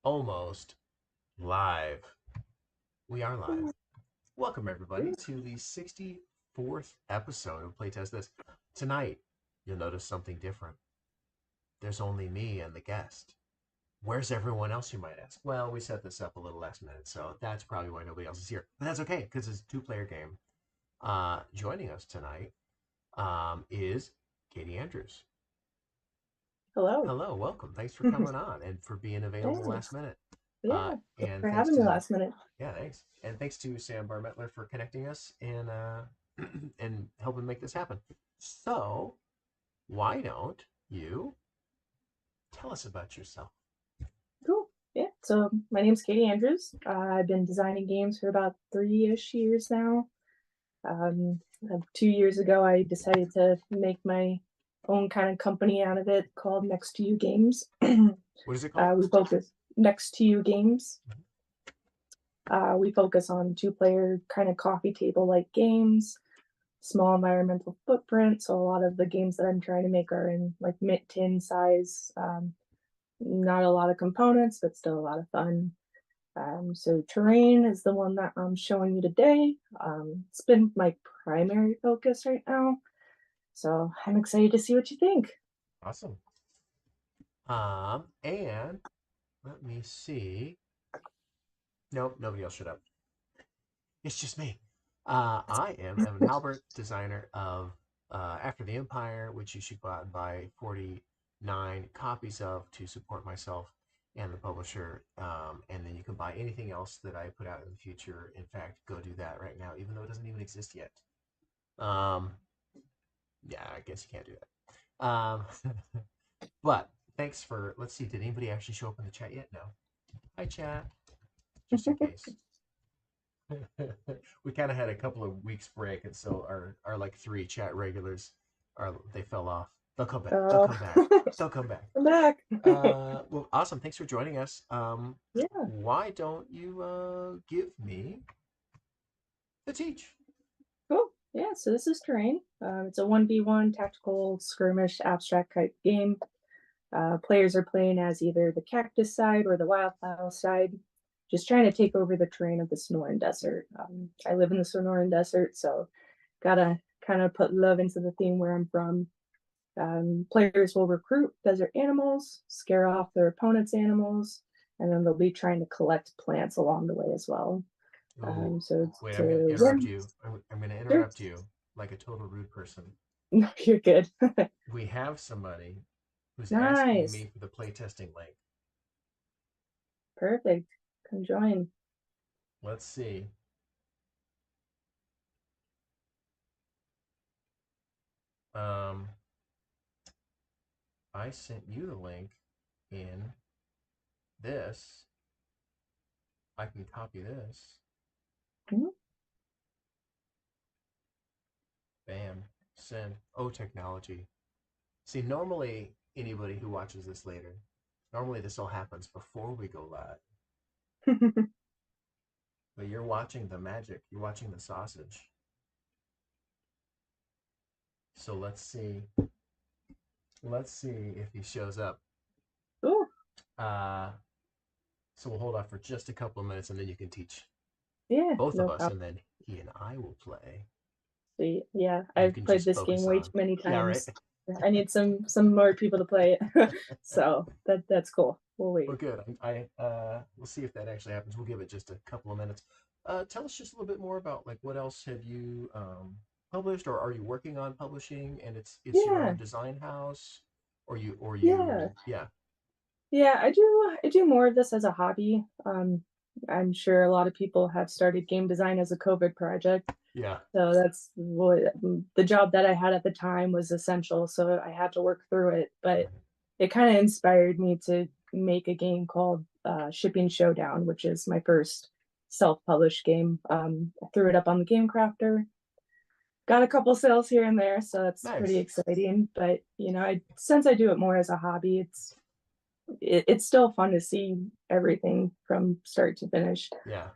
Almost live. We are live. Welcome, everybody, to the 64th episode of Playtest This. Tonight, you'll notice something different. There's only me and the guest. Where's everyone else, you might ask? Well, we set this up a little last minute, so that's probably why nobody else is here. But that's okay, because it's a two-player game. Joining us tonight is Katie Andrews. Hello. Hello, welcome. Thanks for coming on and for being available last Thanks. minute. Yeah, thanks And for thanks having me to last minute. Yeah, thanks. And thanks to Sam Barmettler for connecting us and and helping make this happen. So, why don't you tell us about yourself? Cool. Yeah. So my name's Katie Andrews. I've been designing games for about 3-ish years now. 2 years ago, I decided to make my own kind of company out of it called Next to You Games. What is it called? We focus Next to You Games. We focus on two-player kind of coffee table-like games, small environmental footprint. So a lot of the games that I'm trying to make are in like mid-tin size. Not a lot of components, but still a lot of fun. So Terrain is the one that I'm showing you today. It's been my primary focus right now. So I'm excited to see what you think. Awesome. And let me see. Nope, nobody else showed up. It's just me. I am Evan Halbert, designer of After the Empire, which you should go out and buy 49 copies of to support myself and the publisher. And then you can buy anything else that I put out in the future. In fact, go do that right now, even though it doesn't even exist yet. Um, yeah, I guess you can't do that. But thanks for, let's see, did anybody actually show up in the chat yet? No. Hi, chat, just in case. We kind of had a couple of weeks break, and so our like three chat regulars they fell off. They'll come back. They'll Oh, come back. They'll come back. I'm back. Well, awesome. Thanks for joining us. Yeah, Why don't you give me the teach? cool. Yeah, so this is Terrain. It's a 1v1 tactical skirmish abstract type game. Players are playing as either the cactus side or the wildflower side, just trying to take over the terrain of the Sonoran Desert. I live in the Sonoran Desert, so gotta kind of put love into the theme where I'm from. Players will recruit desert animals, scare off their opponent's animals, and then they'll be trying to collect plants along the way as well. Ooh, So wait, I'm going to to interrupt win, you. I'm going to sure. interrupt you like a total rude person. No, you're good. We have somebody who's asking Nice. me for the playtesting link. Perfect. Come join. Let's see. Um, I sent you the link in this. I can copy this. Mhm. Bam. Send. Oh, technology. See, normally anybody who watches this later, normally this all happens before we go live. But you're watching the magic. You're watching the sausage. So let's see. Let's see if he shows up. Ooh, Uh, so we'll hold off for just a couple of minutes, and then you can teach yeah, both of no us, problem. and then he and I will play. See, yeah, You I've can played just this game focus way on. too many Yeah, right. times. I need some more people to play it. So that's cool. We'll Well, wait. good. We'll see if that actually happens. We'll give it just a couple of minutes. Tell us just a little bit more about like what else have you published, or are you working on publishing? And it's your own Yeah, design house, or yeah, you yeah yeah. I do more of this as a hobby. I'm sure a lot of people have started game design as a COVID project. yeah So that's what the job that I had at the time was essential. So I had to work through it, but it kind of inspired me to make a game called Shipping Showdown, which is my first self-published game. I threw it up on the Game Crafter, got a couple sales here and there, so that's pretty nice exciting. But since I do it more as a hobby, it's still fun to see everything from start to finish. yeah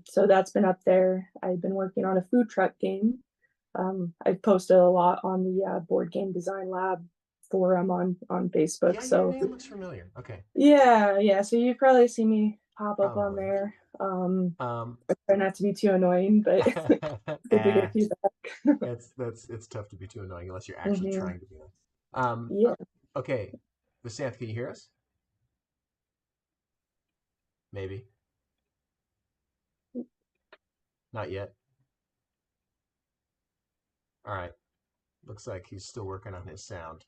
So that's been up there. I've been working on a food truck game. I've posted a lot on the Board Game Design Lab forum on Facebook. Yeah, your So name looks familiar. Okay. yeah. So you probably see me pop up on Probably. there. Um, I try not to be too annoying, but good to eh, get feedback. it's tough to be too annoying unless you're actually Hmm. trying to be annoying. Yeah. Okay. Vasanth, can you hear us? Maybe. Not yet. All right. Looks like he's still working on his sound.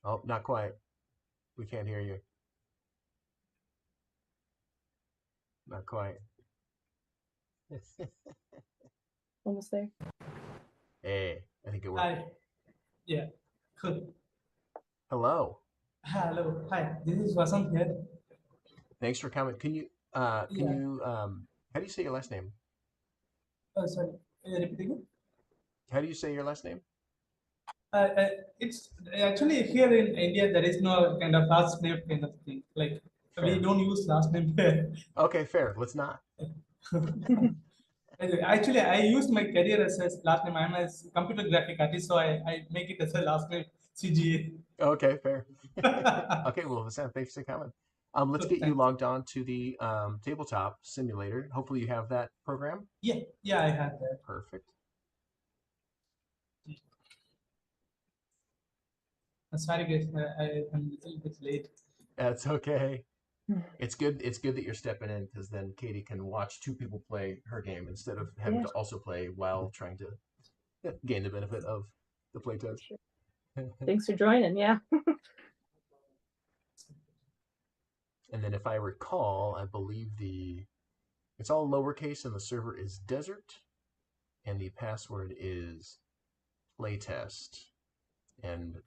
Oh, not quite. We can't hear you. Not quite. Almost there. Hey, I think it worked. Hi. Yeah. Cool. Hello. Hello. Hi. This is Vasanth here. Thanks for coming. Yeah. How do you say your last name? Oh, sorry. Repeat again. How do you say your last name? It's actually here in India there is no kind of last name kind of thing. Like we Fair. don't use last name here. Okay, fair. Let's not. Anyway, actually, I used my career as a last name. I'm a computer graphic artist, so I make it as a last name CGA. Okay, fair. Okay, well, Sam, thanks for coming. Let's Good, get you thanks. logged on to the tabletop simulator. Hopefully, you have that program. Yeah, I had that. Perfect. Sorry, guys, I'm a little bit late. That's okay. It's good. It's good that you're stepping in because then Katie can watch two people play her game instead of having Yeah. to also play while trying to gain the benefit of the playtest. Sure. Thanks for joining. Yeah. And then, if I recall, I believe it's all lowercase and the server is desert, and the password is playtest. And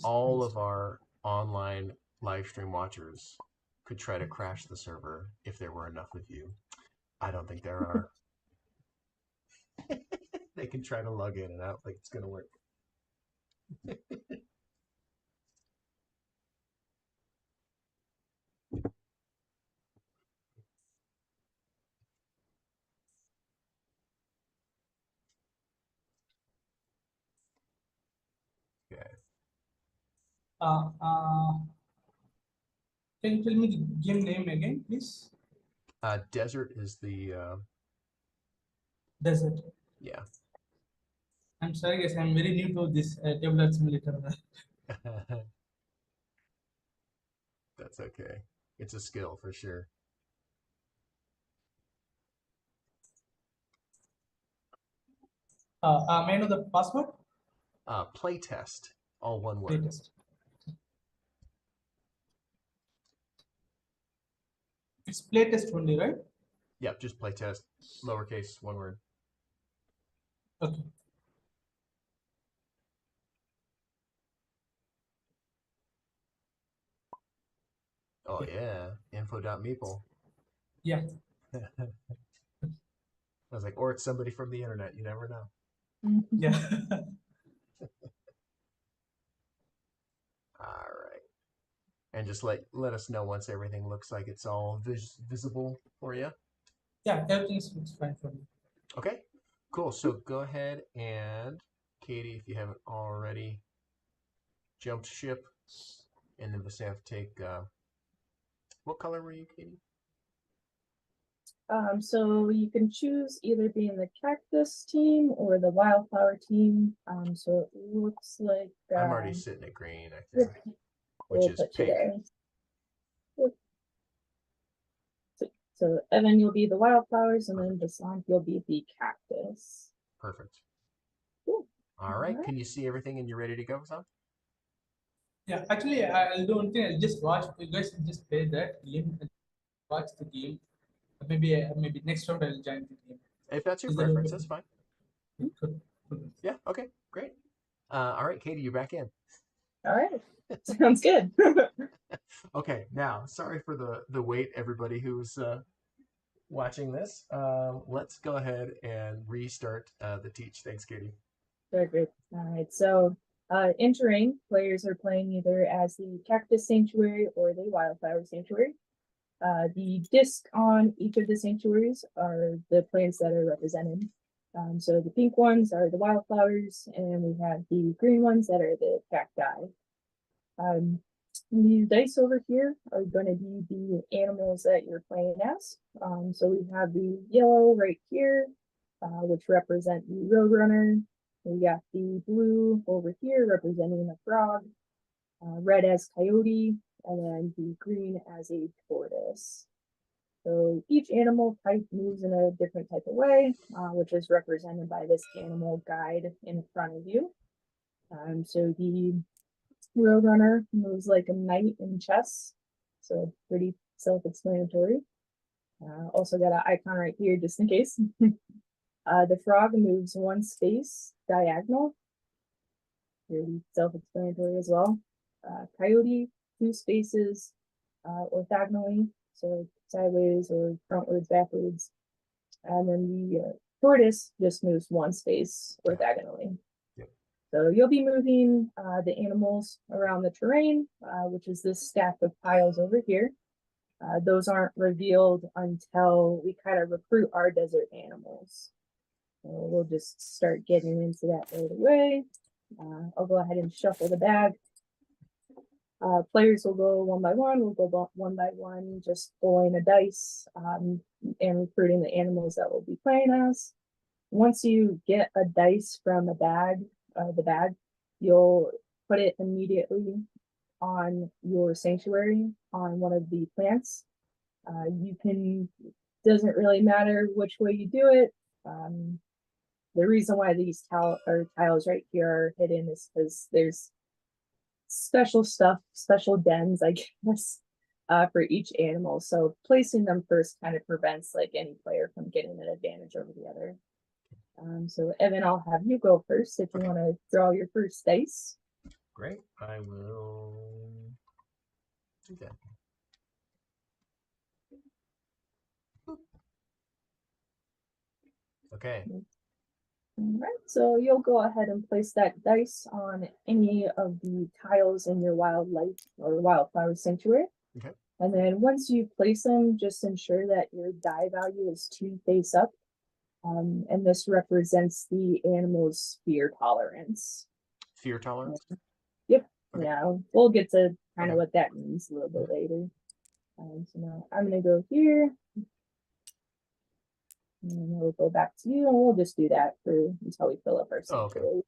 all of our online live stream watchers could try to crash the server if there were enough of you. I don't think there are. They can try to log in, and I don't think it's going to work. Okay. Uh, uh, can you tell me the game name again, please? Desert is the Desert. yeah. I'm sorry, guys. I'm very new to this tablet simulator. That's okay. It's a skill for sure. May I know the password? Playtest, all one word. Latest. It's playtest only, right? Yep, just playtest, lowercase, one word. Okay. Oh yeah, info.meeple. Yeah. I was like, or it's somebody from the internet. You never know. Yeah. All right. And just let us know once everything looks like it's all visible for you. Yeah, everything looks fine for me. Okay, cool. So go ahead and, Katie, if you haven't already, jumped ship, and then Vasanth, take, what color were you, Katie? So you can choose either being the cactus team or the wildflower team. So it looks like I'm already sitting at green, I think, which we'll is put you pink. there. Yep. So Evan, you'll be the wildflowers, and Perfect. then Vasanth, you'll be the cactus. Perfect. Cool. All right. Can you see everything and you're ready to go, Vasanth? Yeah, actually, I'll do one thing. I'll just watch. You guys just play that game and watch the game. Maybe next round I'll join the game. If that's your Is that preference, okay? that's fine. Good. Good. Yeah, okay, great. All right, Katie, you're back in. All right. Sounds good. Okay, now, sorry for the wait, everybody who's watching this. Let's go ahead and restart the teach. Thanks, Katie. Very good. All right. So in terrain, players are playing either as the cactus sanctuary or the wildflower sanctuary. The disc on each of the sanctuaries are the plants that are represented. So the pink ones are the wildflowers, and we have the green ones that are the cacti. These dice over here are going to be the animals that you're playing as. So we have the yellow right here, which represent the roadrunner. We got the blue over here representing a frog, red as coyote, and then the green as a tortoise. So each animal type moves in a different type of way, which is represented by this animal guide in front of you. So the Roadrunner moves like a knight in chess, so pretty self-explanatory. Also got an icon right here just in case. The frog moves one space diagonal, pretty self-explanatory as well. Coyote, 2 spaces orthogonally, so sideways or frontwards, backwards. And then the tortoise just moves 1 space orthogonally. So you'll be moving the animals around the terrain, which is this stack of tiles over here. Those aren't revealed until we kind of recruit our desert animals. So we'll just start getting into that right away. I'll go ahead and shuffle the bag. Players will go one by one. We'll go one by one, just pulling a dice and recruiting the animals that we'll be playing as. Once you get a dice from the bag, you'll put it immediately on your sanctuary on one of the plants. Doesn't really matter which way you do it. The reason why these tiles right here are hidden is because there's special stuff, special dens, I guess, for each animal. So placing them first kind of prevents like any player from getting an advantage over the other. So Evan, I'll have you go first if you want to draw your first dice. Great. I will do that. Okay. All right, so you'll go ahead and place that dice on any of the tiles in your wildlife or wildflower sanctuary. Okay. And then once you place them, just ensure that your die value is 2 face up. And this represents the animal's fear tolerance. Fear tolerance? Yep. Okay. Yeah, we'll get to kind of what that means a little bit later. So now I'm going to go here. And then we'll go back to you, and we'll just do that until we fill up our sanctuary. Okay.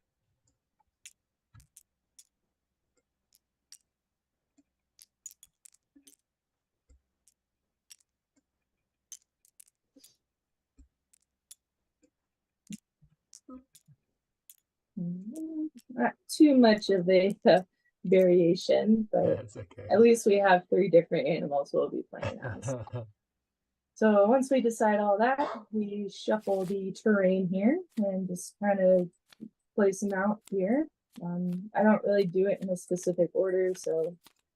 Not too much of a variation, but okay. At least we have 3 different animals we'll be playing as. So once we decide all that, we shuffle the terrain here and just kind of place them out here. I don't really do it in a specific order, so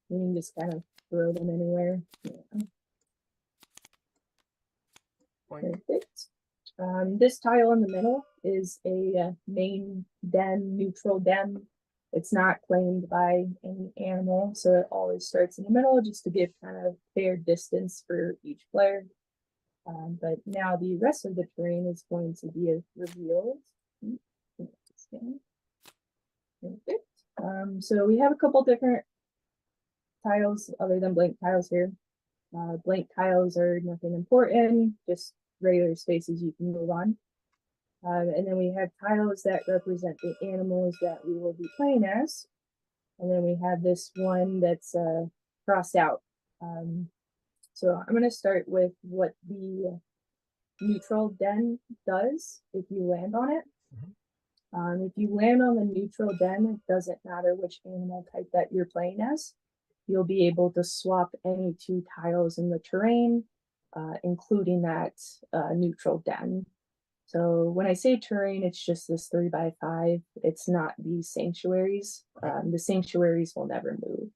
you can just kind of throw them anywhere. Yeah. Perfect. This tile in the middle is a main den, neutral den. It's not claimed by any animal, so it always starts in the middle just to give kind of fair distance for each player. But now the rest of the terrain is going to be revealed. Perfect. So we have a couple different tiles other than blank tiles here. Blank tiles are nothing important, just regular spaces you can move on. And then we have tiles that represent the animals that we will be playing as. And then we have this one that's crossed out. So I'm going to start with what the neutral den does if you land on it. If you land on the neutral den, it doesn't matter which animal type that you're playing as. You'll be able to swap any 2 tiles in the terrain, including that neutral den. So when I say terrain, it's just this 3x5. It's not these sanctuaries. The sanctuaries will never move.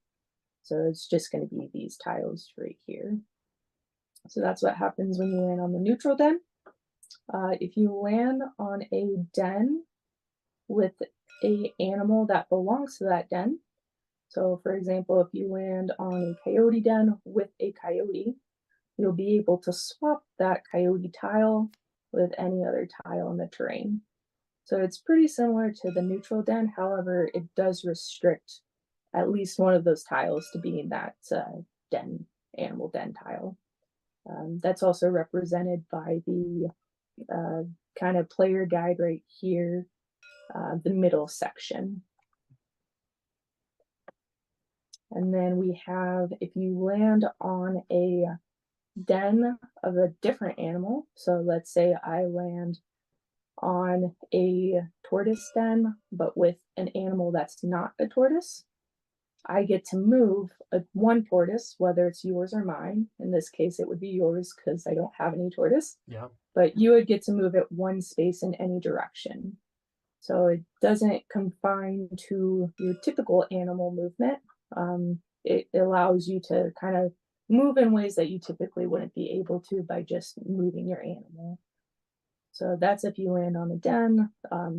So it's just going to be these tiles right here. So that's what happens when you land on the neutral den. If you land on a den with a animal that belongs to that den, so for example, if you land on a coyote den with a coyote, you'll be able to swap that coyote tile with any other tile in the terrain. So it's pretty similar to the neutral den. However, it does restrict at least one of those tiles to be in that animal den tile. That's also represented by the kind of player guide right here, the middle section. And then we have, if you land on a den of a different animal, so let's say I land on a tortoise den, but with an animal that's not a tortoise, I get to move one tortoise, whether it's yours or mine. In this case, it would be yours because I don't have any tortoise. Yeah. But you would get to move it one space in any direction. So it doesn't confine to your typical animal movement. It allows you to kind of move in ways that you typically wouldn't be able to by just moving your animal. So that's if you land on a den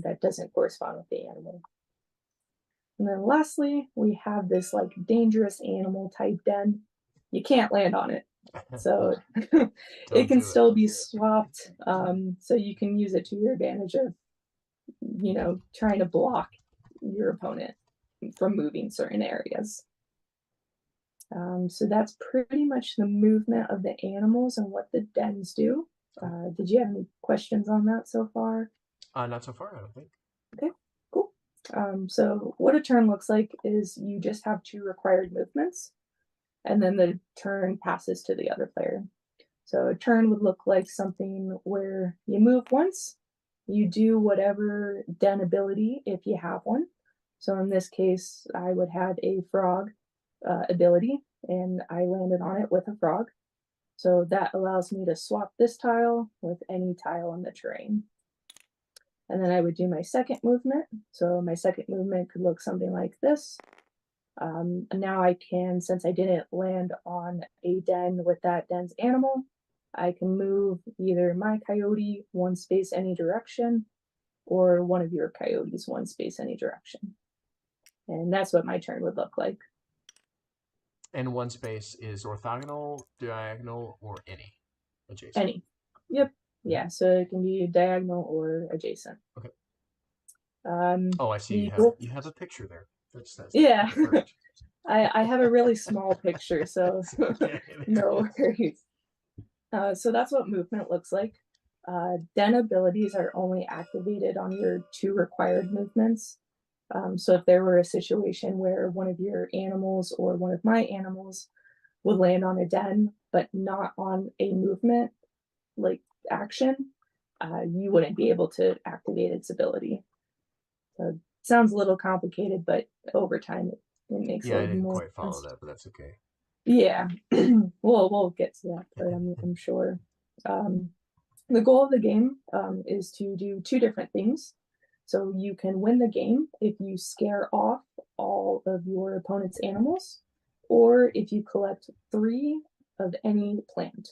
that doesn't correspond with the animal. And then lastly, we have this like dangerous animal type den. You can't land on it. So it can still be swapped. So you can use it to your advantage of, you know, trying to block your opponent from moving certain areas. So that's pretty much the movement of the animals and what the dens do. Did you have any questions on that so far? Not so far, I don't think. Okay, cool. So what a turn looks like is you just have 2 required movements, and then the turn passes to the other player. So a turn would look like something where you move once, you do whatever den ability if you have one. So in this case, I would have a frog ability, and I landed on it with a frog. So that allows me to swap this tile with any tile in the terrain. And then I would do my second movement. So my second movement could look something like this. And now I can, since I didn't land on a den with that den's animal, I can move either my coyote one space any direction, or one of your coyotes one space any direction. And that's what my turn would look like. And one space is orthogonal, diagonal, or any adjacent? Any. Yep. Yeah, so it can be diagonal or adjacent. Okay. Oh, I see. You have a picture there. That's yeah. I have a really small picture, so no worries. So that's what movement looks like. Den abilities are only activated on your 2 required movements. So if there were a situation where one of your animals or one of my animals would land on a den, but not on a movement like action, you wouldn't be able to activate its ability. So it sounds a little complicated, but over time it makes a little more sense. Yeah, I didn't quite follow that, but that's okay. Yeah, we'll get to that, but I'm sure. The goal of the game is to do 2 different things. So you can win the game if you scare off all of your opponent's animals, or if you collect 3 of any plant.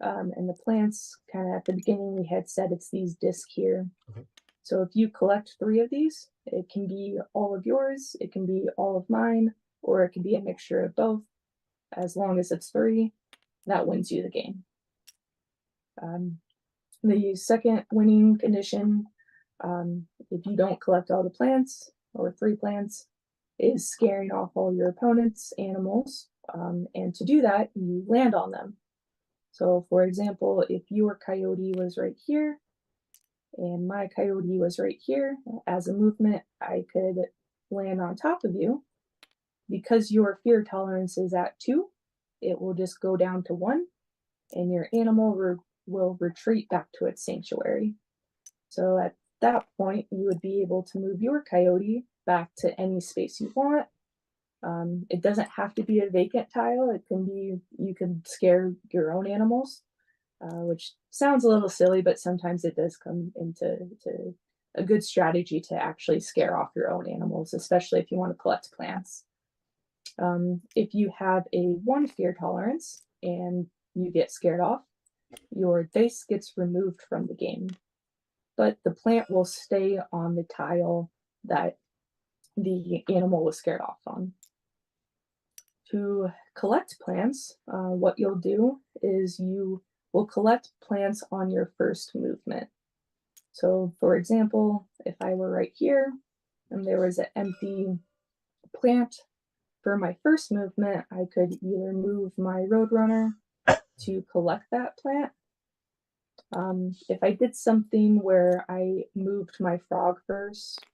And the plants, kind of at the beginning, we had said it's these discs here. Okay. So if you collect 3 of these, it can be all of yours, it can be all of mine, or it can be a mixture of both. As long as it's 3, that wins you the game. The second winning condition, if you don't collect all the plants, or 3 plants, is scaring off all your opponent's animals. And to do that, you land on them. So for example, if your coyote was right here, and my coyote was right here, as a movement, I could land on top of you. Because your fear tolerance is at 2, it will just go down to 1, and your animal will retreat back to its sanctuary. So at that point, you would be able to move your coyote back to any space you want. It doesn't have to be a vacant tile. It can be, you can scare your own animals, which sounds a little silly, but sometimes it does come into a good strategy to actually scare off your own animals, especially if you want to collect plants. If you have a 1 fear tolerance and you get scared off, your dice gets removed from the game, but the plant will stay on the tile that the animal was scared off on. To collect plants, what you'll do is you will collect plants on your first movement. So, for example, if I were right here and there was an empty plant for my first movement, I could either move my Roadrunner to collect that plant. If I did something where I moved my frog first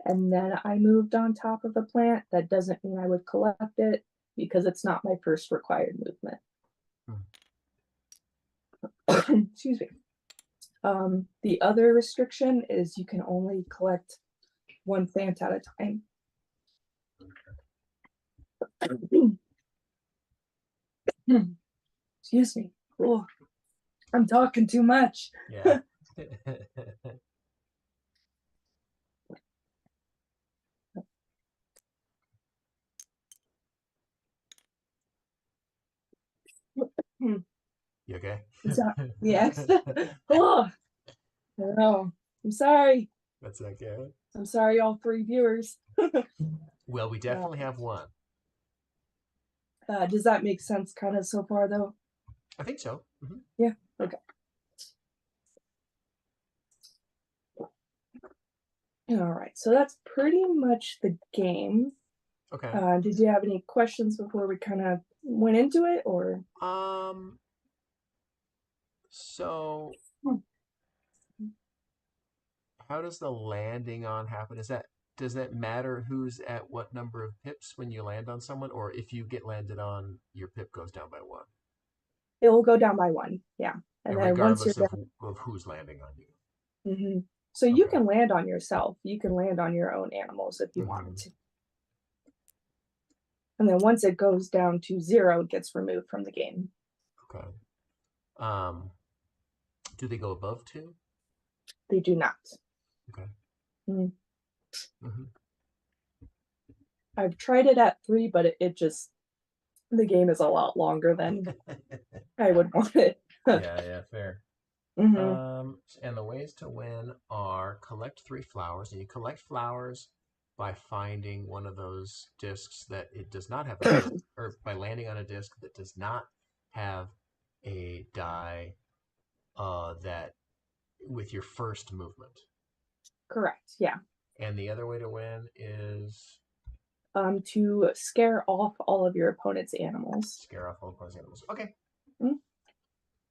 and then I moved on top of a plant, that doesn't mean I would collect it because it's not my first required movement. Excuse me. The other restriction is you can only collect one plant at a time. Excuse me. Oh, I'm talking too much. Yeah. You okay? Yes. Oh, no. I'm sorry. That's okay. I'm sorry, all 3 viewers. Well, we definitely have one. Does that make sense kind of so far, though? I think so. Yeah, okay. All right, so that's pretty much the game. Okay. Did you have any questions before we kind of went into it, or? So how does the landing on happen? Does that matter who's at what number of pips when you land on someone, or if you get landed on, your pip goes down by 1? It will go down by 1, yeah. And then once you're regardless of who's landing on you. So you Okay. can land on yourself. You can land on your own animals if you wanted to. And then once it goes down to 0, it gets removed from the game. Okay. Do they go above 2? They do not. Okay. I've tried it at 3, but it just, the game is a lot longer than I would want it. Yeah, fair. And the ways to win are collect 3 flowers, and you collect flowers by finding one of those discs that it does not have a disc, or by landing on a disc that does not have a die that with your first movement. Correct, yeah. And the other way to win is to scare off all of your opponent's animals. Scare off all opponent's animals. Okay.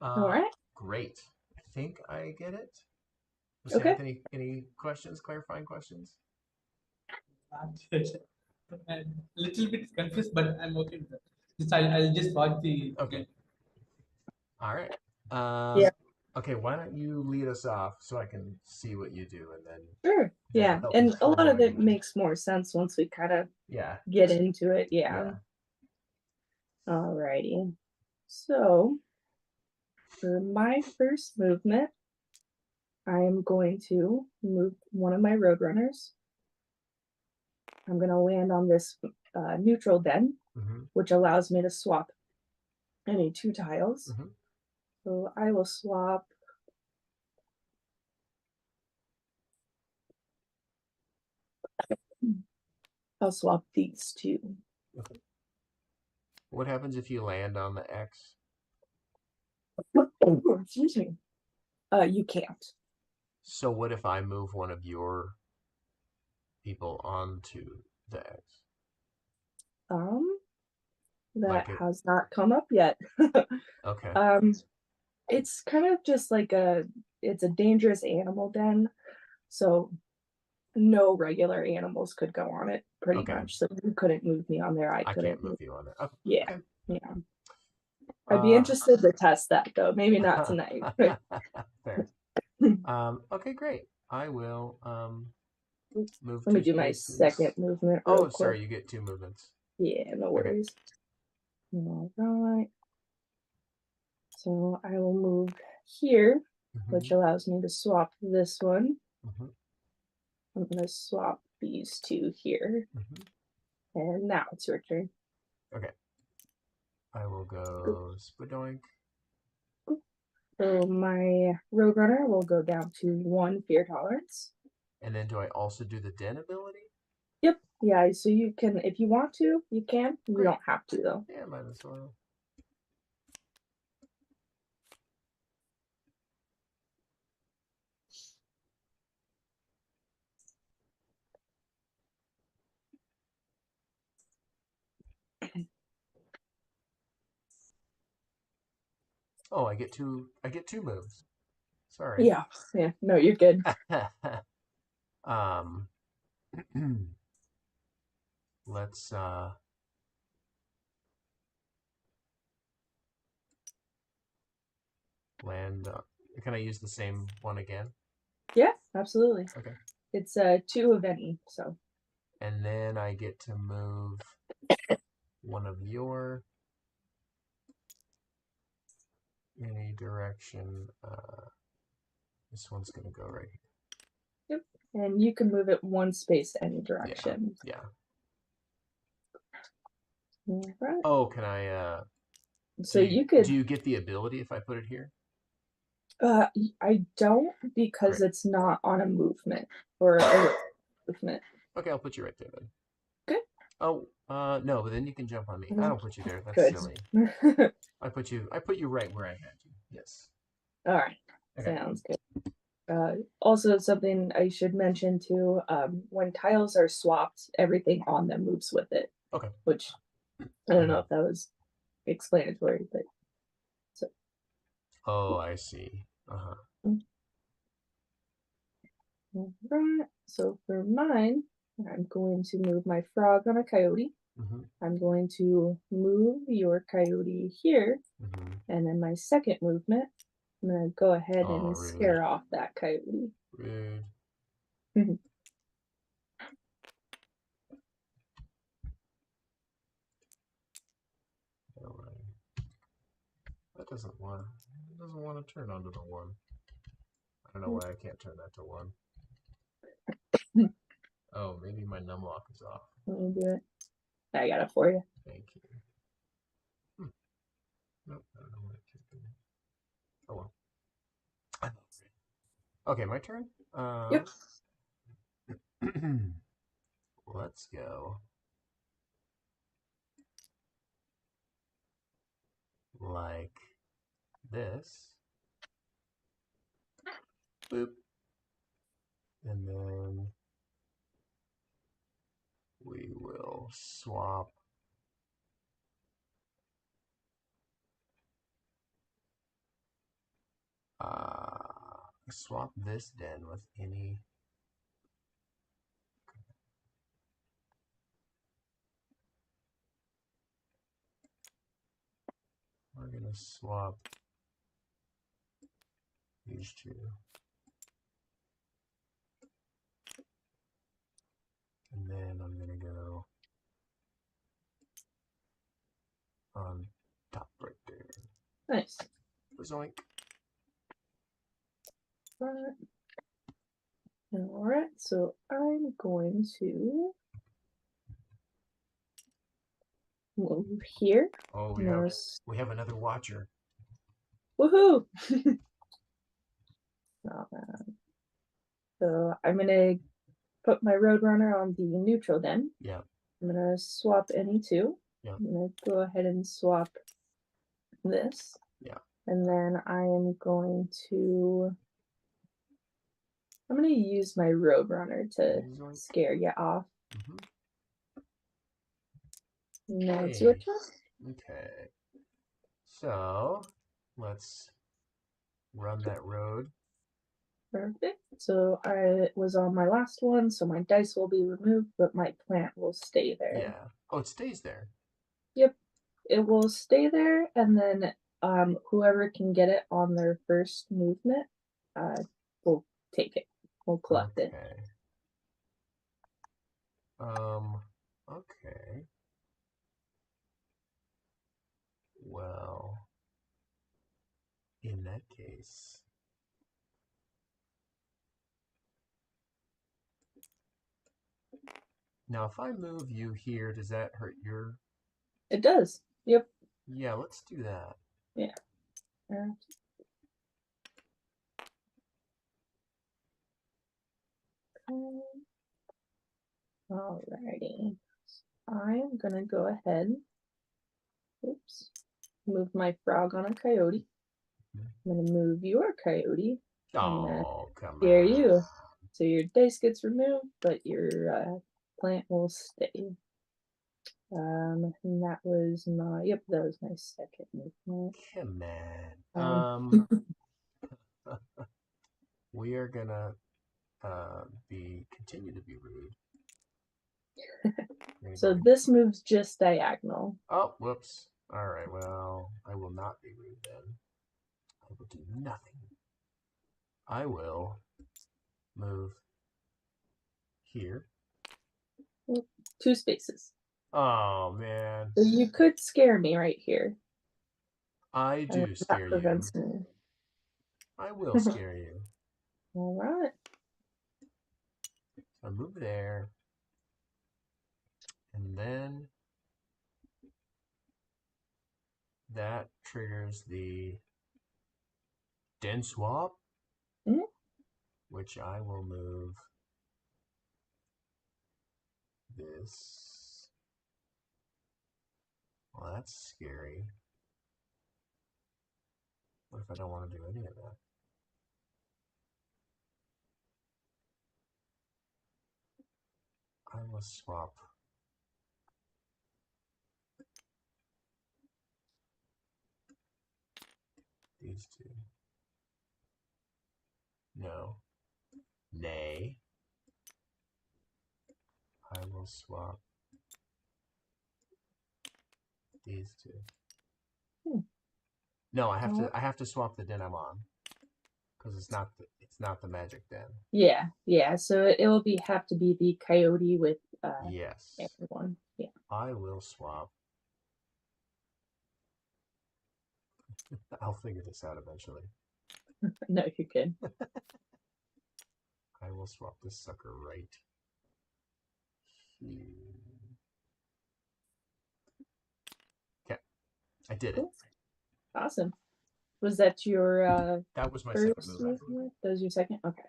All right. Great. I think I get it. Okay. Any questions, clarifying questions? A little bit confused, but I'm okay with that. I'll just watch the Okay. All right. Yeah. Okay, why don't you lead us off so I can see what you do, and then Sure. Yeah, and a lot of it makes more sense once we kind of get into it. Yeah. Alrighty. So for my first movement, I am going to move one of my Roadrunners. I'm going to land on this neutral den, which allows me to swap any 2 tiles. So I will swap these 2. Okay. What happens if you land on the X? Excuse me. You can't. So what if I move one of your people onto the X? That has not come up yet. Okay. It's kind of just like it's a dangerous animal den, so no regular animals could go on it pretty much. So you couldn't move me on there. I couldn't can't move you on there. Okay. Yeah. I'd be interested to test that though. Maybe not tonight. Fair. Okay, great. I will move. Let me do my second movement. Oh, sorry, you get 2 movements. Yeah, no worries. All right. So I will move here, which allows me to swap this one. I'm going to swap these 2 here. And now it's your turn. Okay. I will go Spadoink. So my Roadrunner will go down to 1 fear tolerance. And then do I also do the den ability? Yep. Yeah, so you can, if you want to, you can. You don't have to, though. Yeah, might as well. Oh, I get two moves. Sorry. Yeah. Yeah. No, you're good. um, let's land. Can I use the same one again? Yeah, absolutely. Okay. It's 2 of any, so. And then I get to move one of your any direction. This one's gonna go right here. Yep. And you can move it 1 space any direction. Yeah. All right. Oh, can I? So you could. Do you get the ability if I put it here? I don't, because Great. it's not on a movement or a movement. Okay, I'll put you right there then. Good. Oh, no, but then you can jump on me. I don't put you there. That's Good. silly. I put you right where I had you. Yes. All right. Okay. Sounds good. Also, something I should mention too, when tiles are swapped, everything on them moves with it. Okay. Which, I don't know if that was explanatory, but. So. Oh, I see. Uh-huh. All right. So for mine, I'm going to move my frog on a coyote. Mm-hmm. I'm going to move your coyote here. Mm-hmm. And then my second movement, I'm going to go ahead and rude. scare off that coyote. Rude. That doesn't want to turn onto the 1. I don't know why I can't turn that to 1. Oh, maybe my numlock is off. Let me do it. I got it for you. Thank you. Nope, I don't know what it should be. Oh well. Okay, my turn? Yep. Let's go. Like this. Boop. And then we will swap swap this den with any. We're gonna swap these 2. And then I'm gonna go on top right there. Nice. Zoink. All right, so I'm going to move here. Oh, we have another watcher. Woohoo! So I'm gonna put my Roadrunner on the neutral den. Yeah. I'm gonna swap any 2. Yeah. I'm gonna go ahead and swap this. Yeah. And then I am going to. I'm gonna use my Roadrunner to scare you off. Mm-hmm. Now it's your turn. Okay. So let's run that road. Perfect. So I was on my last one, so my dice will be removed, but my plant will stay there. Yeah. Oh, it stays there. Yep. It will stay there, and then whoever can get it on their first movement, will take it. We'll collect it. Okay. Well, in that case. Now, if I move you here, does that hurt your... It does. Yep. Yeah, let's do that. Yeah. Alrighty. I'm gonna go ahead. Oops. Move my frog on a coyote. I'm gonna move your coyote. Oh, come on. Scare you. So your dice gets removed, but your plant will stay. And that was my, yep, that was my second movement. Come on. Um, We are gonna continue to be rude. So this moves just diagonal. Oh, whoops. All right. Well, I will not be rude then. I will do nothing. I will move here. 2 spaces. Oh man. So you could scare me right here. I do That scare you. prevents me. I will scare you. All right. So move there. And then that triggers the den swap, which I will move this. Well, that's scary. What if I don't want to do any of that? I will swap these two. No. Nay. I will swap these two. No, I have to swap the den I'm on because it's not the magic den. Yeah. So it will have to be the coyote with yes. everyone. Yeah. I will swap. I'll figure this out eventually. No, you could. I will swap this sucker right here. Okay, I did it. Awesome. Was that your that was my first second movement? That was your second? Okay.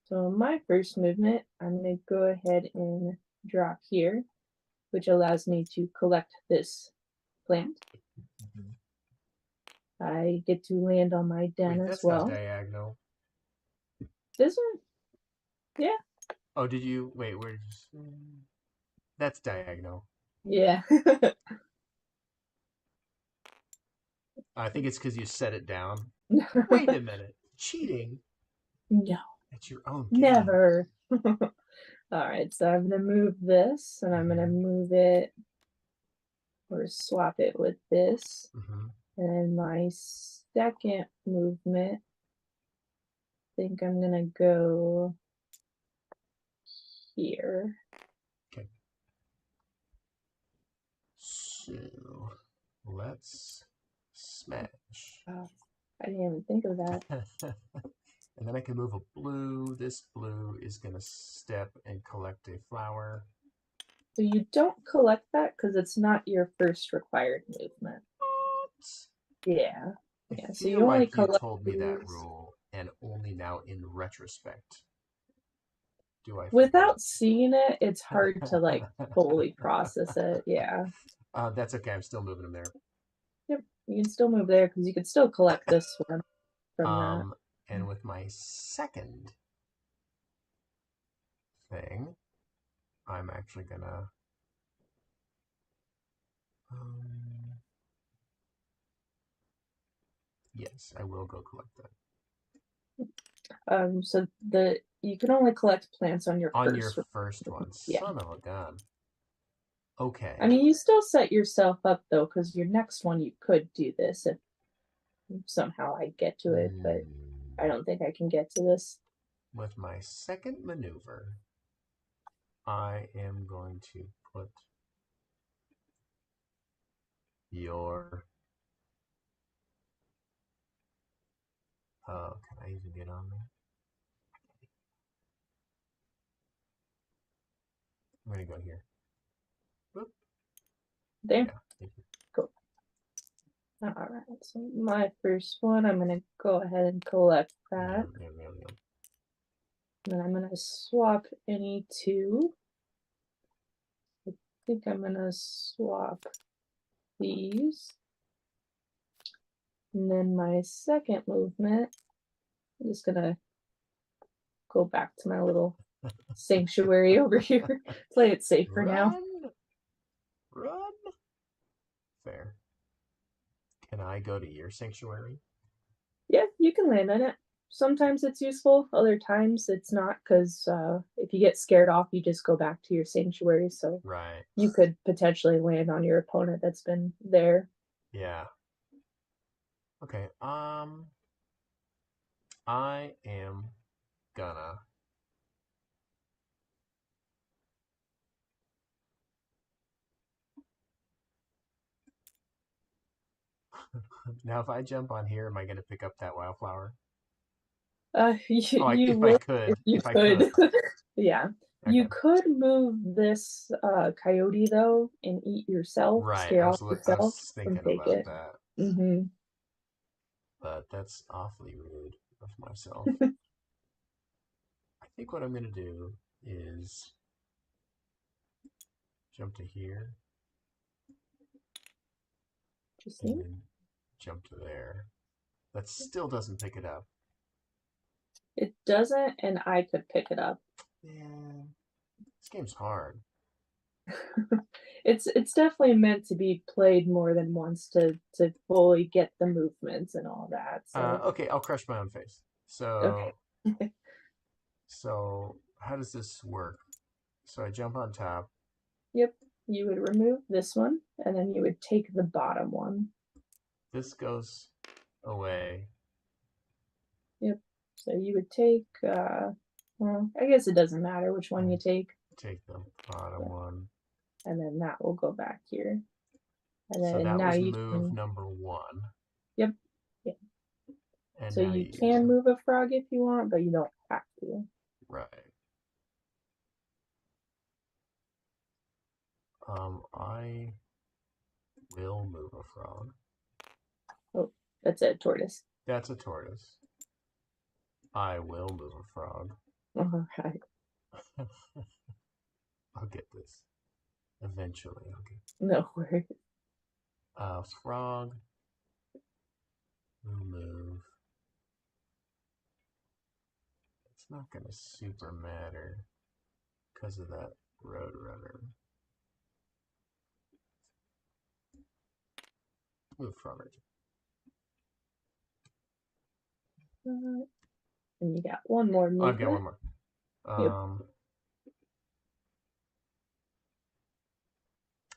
So my first movement, I'm going to go ahead and drop here, which allows me to collect this plant. I get to land on my den as well. That's not diagonal. This one? Yeah. Oh, did you? Wait, where's... That's diagonal. Yeah. I think it's because you set it down. Wait a minute. Cheating? No. It's your own game. Never. All right, so I'm going to move this, and I'm going to move it or swap it with this. And then my second movement, I think I'm going to go here. Okay. So let's smash. Oh, I didn't even think of that. And then I can move a blue. This blue is going to step and collect a flower. So you don't collect that because it's not your first required movement. What? Yeah. I So feel you only like you collect told me that these. rule, and only now in retrospect do I. Without seeing it, it's hard to like fully process it. Yeah. That's okay. I'm still moving them there. Yep. You can still move there because you could still collect this one from that. And with my second thing, I'm actually gonna yes, I will go collect that. So you can only collect plants on your first one. Yeah. Son of a gun. Okay. I mean, you still set yourself up though, because your next one you could do this if somehow I get to it, but I don't think I can get to this. With my second maneuver, I am going to put your... Oh, can I even get on there? I'm going to go here. Whoop. There. Yeah, thank you. Cool. All right, so my first one, I'm going to go ahead and collect that. Yeah. And then I'm going to swap any two. I think I'm going to swap these. And then my second movement, I'm just going to go back to my little sanctuary over here. Play it safe for now. Run. Fair. Can I go to your sanctuary? Yeah, you can land on it. Sometimes it's useful, other times it's not, because if you get scared off, you just go back to your sanctuary. So Right. you could potentially land on your opponent that's been there. Yeah. Okay. I am gonna now. If I jump on here, am I gonna pick up that wildflower? You, Oh, you if I would could, if you if I could. could. Yeah. Okay. You could move this coyote though and eat yourself, Right. scare off I yourself, was and thinking take about it. that, Mm-hmm. but that's awfully rude of myself. I think what I'm gonna do is jump to here and Interesting. then jump to there. That still doesn't pick it up. It doesn't, and I could pick it up. Man, this game's hard. It's definitely meant to be played more than once to fully get the movements and all that. So Okay, I'll crush my own face. okay. So how does this work? So I jump on top. Yep. You would remove this one, and then you would take the bottom one. This goes away. Yep. So you would take well, I guess it doesn't matter which one you take. Take the bottom one. And then that will go back here. And So then that now was you move can, number 1. yep. Yeah. And So now you can move a frog if you want, but you don't have to. Right. I will move a frog. Oh, that's a tortoise. That's a tortoise. I will move a frog. All right. I'll get this. Eventually, I'll get No worries. frog will move. It's not going to super matter because of that road runner. Move frog right. And you got one more movement. I've got one more. Yep.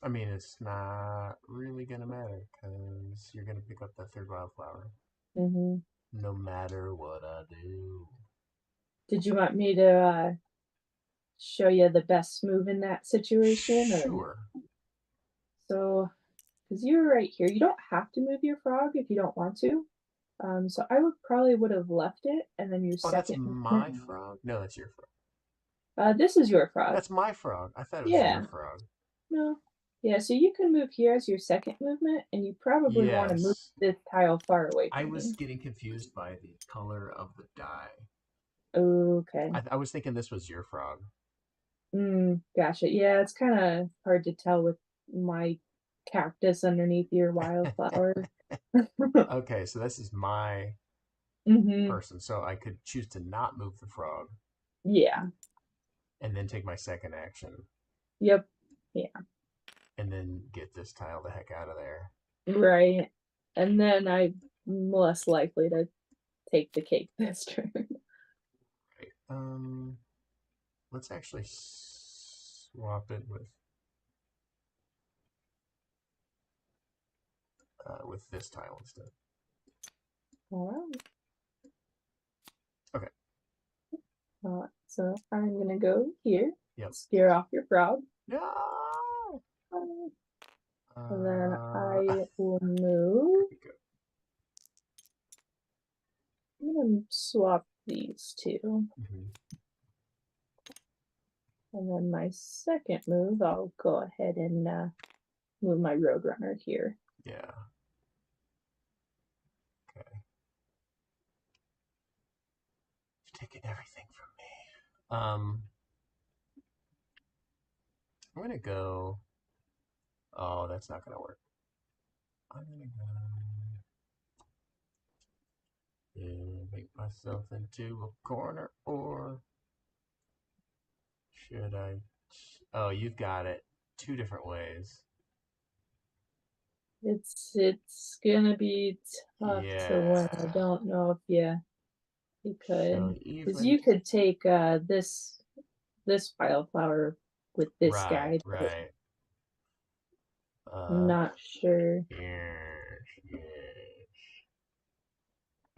I mean, it's not really going to matter because you're going to pick up that third wildflower. Mm-hmm. No matter what I do. Did you want me to show you the best move in that situation? Sure. So, because you're right here, you don't have to move your frog if you don't want to. So I would have left it, and then your second. That's my frog? No, that's your frog. This is your frog. That's my frog. I thought it was your frog. No. Yeah, so you can move here as your second movement, and you probably want to move this tile far away from I was you. getting confused by the color of the die. Okay. I was thinking this was your frog. Gotcha. Yeah, it's kind of hard to tell with my cactus underneath your wildflower. Okay, so this is my person. So I could choose to not move the frog. Yeah. And then take my second action. Yep. Yeah. And then get this tile the heck out of there. Right. And then I'm less likely to take the cake this turn. Right. Let's actually swap it with this tile instead. All right. Okay. So I'm gonna go here. Yep. Scare off your frog. No. And then I will move. I'm gonna swap these two. Mm-hmm. And then my second move, I'll go ahead and move my Roadrunner here. Yeah. Okay. You're taking everything from me. I'm gonna go. Oh, that's not gonna work. I'm gonna go. Make myself into a corner, or should I? Oh, you've got it 2 different ways. It's gonna be tough to win. I Yeah. don't know if you So could, because even you could take this wildflower with this right, guy, but right. I'm not sure. Yes, yes.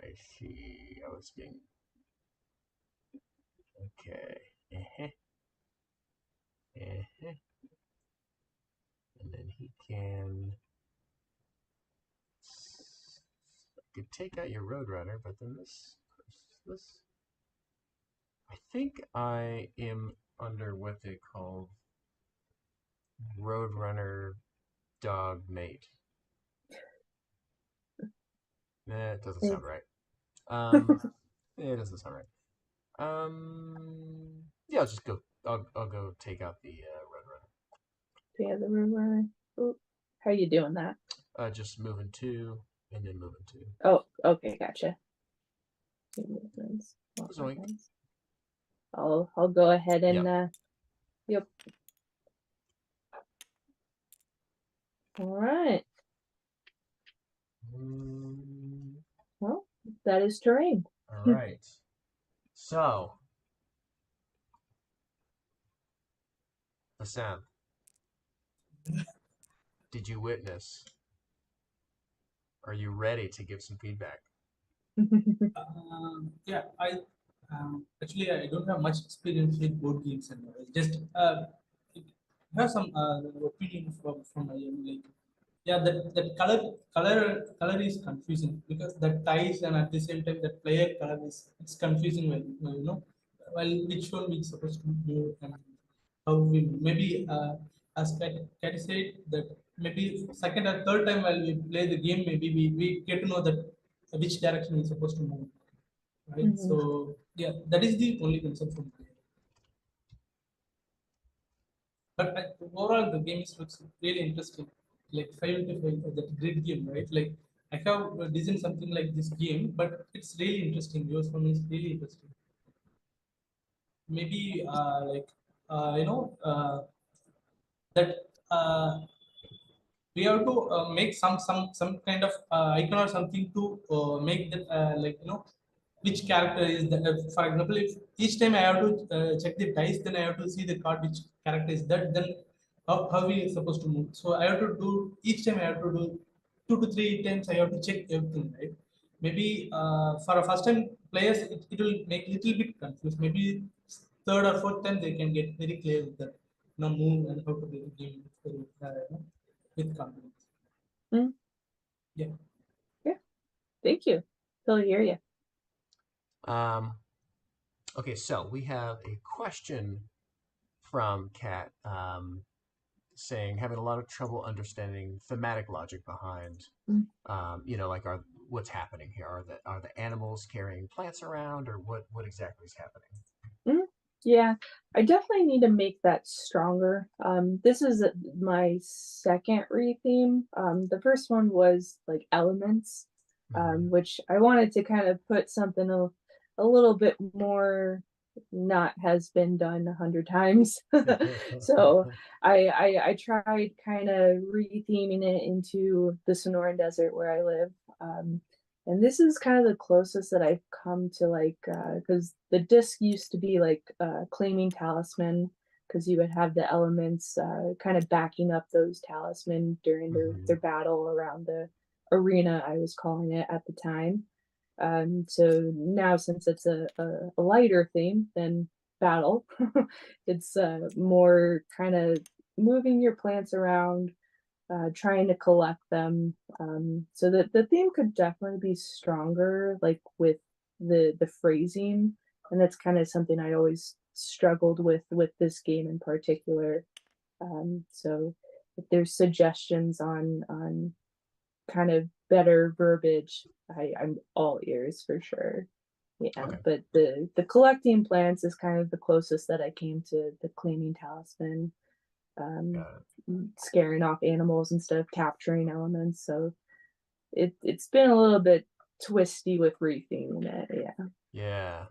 I see. I was being okay. Uh-huh, uh-huh. And then he can. I could take out your Roadrunner, but then this. I think I am under what they call Roadrunner dog mate. It doesn't sound right. It doesn't sound right. Yeah, I'll just go. I'll go take out the Roadrunner. Yeah, the river. Oh, how you doing that? Just moving two and then moving two. Oh, okay, gotcha. Two movements, more Zoink. movements. I'll go ahead and Yep. yep. All right. Well, that is terrain. All right. So, Vasanth, did you witness? Are you ready to give some feedback? Yeah, actually I don't have much experience with board games and all. Just have some opinion from my end, like yeah, that color is confusing because that ties and at the same time that player color is it's confusing when well which one we supposed to move and how we maybe as Katie said that maybe second or third time while we play the game maybe we get to know that which direction we're supposed to move, right? Mhm. So yeah, that is the only concern from me. But overall, the game looks really interesting. Like 5 into 5, that great game, right? Like I have designed something like this game, but it's really interesting. Yours for me is really interesting. Maybe that we have to make some kind of icon or something to make that which character is that. For example, if each time I have to check the dice, then I have to see the card which character is that. Then how we are supposed to move? So I have to do each time. I have to do 2 to 3 times. I have to check everything, right? Maybe for a first time players, it will make little bit confused. Maybe third or fourth time they can get very clear with that. Move and how to play the game with confidence. Mm, Yeah. yeah, thank you. Totally hear you. Okay, so we have a question from Kat saying having a lot of trouble understanding thematic logic behind, Mm. like what's happening here? Are the animals carrying plants around, or what exactly is happening? Mm, yeah, I definitely need to make that stronger. This is my second retheme. The first one was like elements, Mm-hmm. which I wanted to kind of put something a little bit more not has been done 100 times. So I tried kind of retheming it into the Sonoran Desert where I live. And this is kind of the closest that I've come to like, because the disc used to be like claiming talisman, because you would have the elements kind of backing up those talisman during Mm-hmm. their battle around the arena, I was calling it at the time. So now, since it's a lighter theme than battle, it's more kind of moving your plants around, trying to collect them. So that the theme could definitely be stronger, like with the phrasing, and that's kind of something I always struggled with this game in particular. So if there's suggestions on kind of better verbiage, I'm all ears for sure. Yeah, Okay, but the collecting plants is kind of the closest that I came to the claiming talisman, um, got it. scaring off animals instead of capturing elements. So it's been a little bit twisty with retheming it. Yeah. Yeah,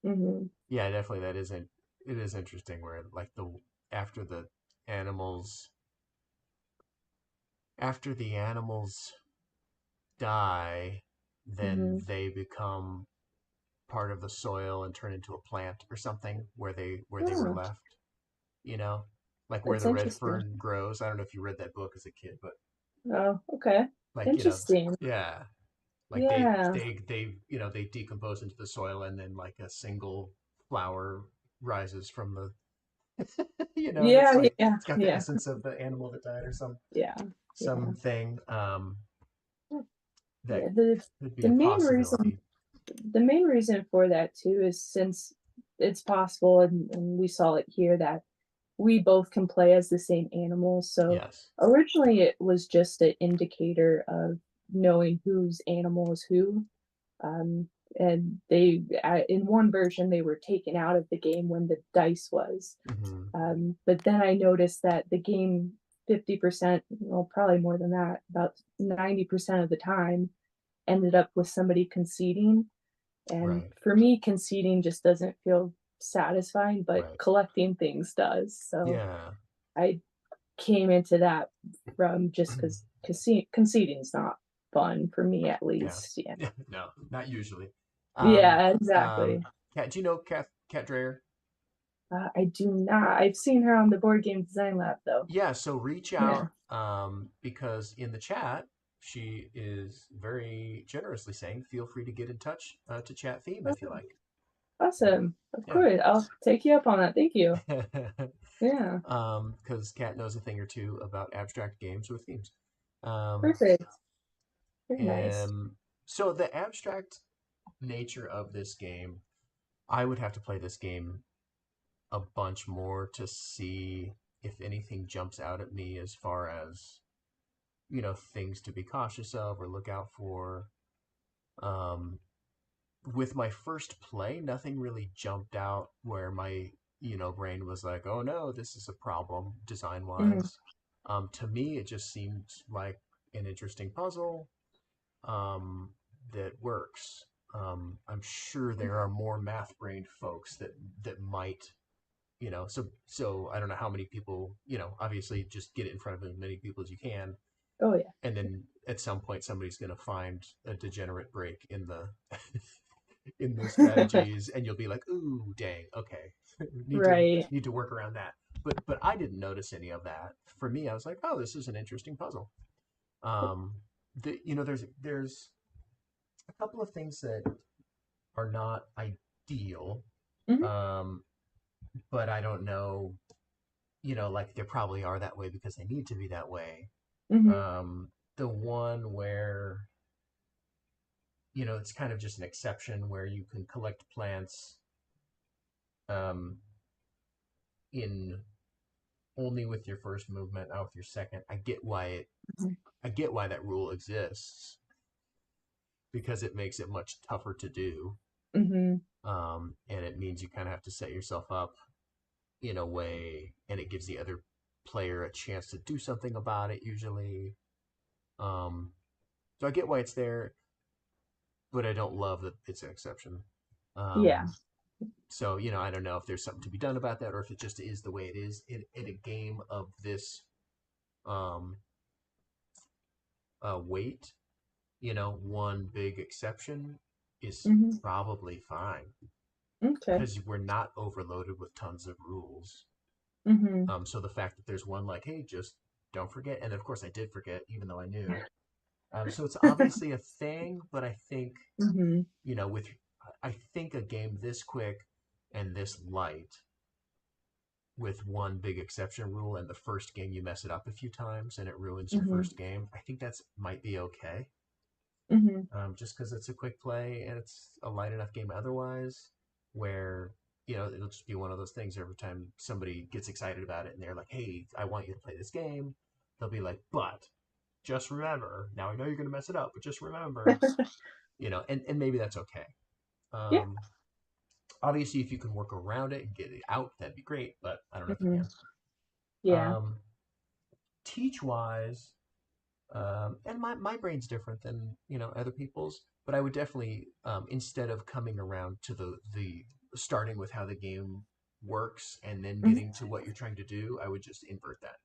Hmm. yeah, definitely. That isn't. It is interesting where like the after the animals after the animals die, then they become part of the soil and turn into a plant or something where they were Oh, left. You know, like where that's the red interesting. fern grows. I don't know if you read that book as a kid, but Oh, okay. like Interesting. yeah, like Yeah. they decompose into the soil and then like a single flower rises from the and it's Yeah, like yeah, it's got the yeah, essence of the animal that died or yeah, yeah. something that Yeah, the could be the a main reason possibility. the main reason for that too is since it's possible and we saw it here that we both can play as the same animal. So Yes. originally it was just an indicator of knowing whose animal is who. Um, and they in one version they were taken out of the game when the dice was. Hmm. But then I noticed that the game 50%, well, probably more than that, about 90% of the time ended up with somebody conceding. And Right. for me, conceding just doesn't feel satisfying, but Right. collecting things does. So Yeah. I came into that from just because conceding is not fun for me, at Yeah. least. Yeah. No, not usually. Um, Yeah, um, exactly. Kat, do you know Kat Dreyer? I do not. I've seen her on the board game design lab though. Yeah, so reach Yeah. out because in the chat she is very generously saying feel free to get in touch to chat theme if you like. Awesome. Of Yeah. course. I'll take you up on that. Thank you. Yeah. Because Kat knows a thing or two about abstract games with themes. Um, Perfect. Very nice. um, so the abstract nature of this game, I would have to play this game a bunch more to see if anything jumps out at me as far as things to be cautious of or look out for. Um, with my first play, nothing really jumped out where my brain was like, "Oh no, this is a problem design Mhm. wise." To me, it just seemed like an interesting puzzle that works. I'm sure there are more math brained folks that might so I don't know how many people obviously just get it in front of as many people as you can, Oh yeah. and then at some point somebody's going to find a degenerate break in the in the strategies and you'll be like, ooh, dang, okay. need to Right. need to work around that. But I didn't notice any of that. For me, I was like, oh, this is an interesting puzzle. um there's a couple of things that are not ideal, Hmm. um but I don't know, like they probably are that way because they need to be that way. Hmm. The one where it's kind of just an exception where you can collect plants um, in only with your first movement, not with your second. I get why that rule exists because it makes it much tougher to do, Hmm. and it means you kind of have to set yourself up in a way, and it gives the other player a chance to do something about it usually. Um, so I get why it's there, but I don't love that it's an exception. Yeah. Um, So, I don't know if there's something to be done about that or if it just is the way it is in a game of this um, weight. One big exception is Hmm. probably fine Okay. because we're not overloaded with tons of rules. Hmm. So the fact that there's one like, hey, just don't forget. And of course, I did forget, even though I knew. So it's obviously a thing, but I think, Hmm. with I think a game this quick and this light with one big exception rule, and the first game you mess it up a few times and it ruins your Hmm. first game, I think that's might be okay. Hmm. Just because it's a quick play and it's a light enough game otherwise, where it'll just be one of those things. Every time somebody gets excited about it and they're like, "Hey, I want you to play this game," they'll be like, "But just remember, now I know you're going to mess it up, but just remember, and maybe that's okay. Yeah. Um, Obviously, if you can work around it and get it out, that'd be great, but I don't know if you Hmm. can. Yeah. Teach wise, and my brain's different than other people's, but I would definitely, instead of coming around to the starting with how the game works and then Hmm. getting to what you're trying to do, I would just invert that.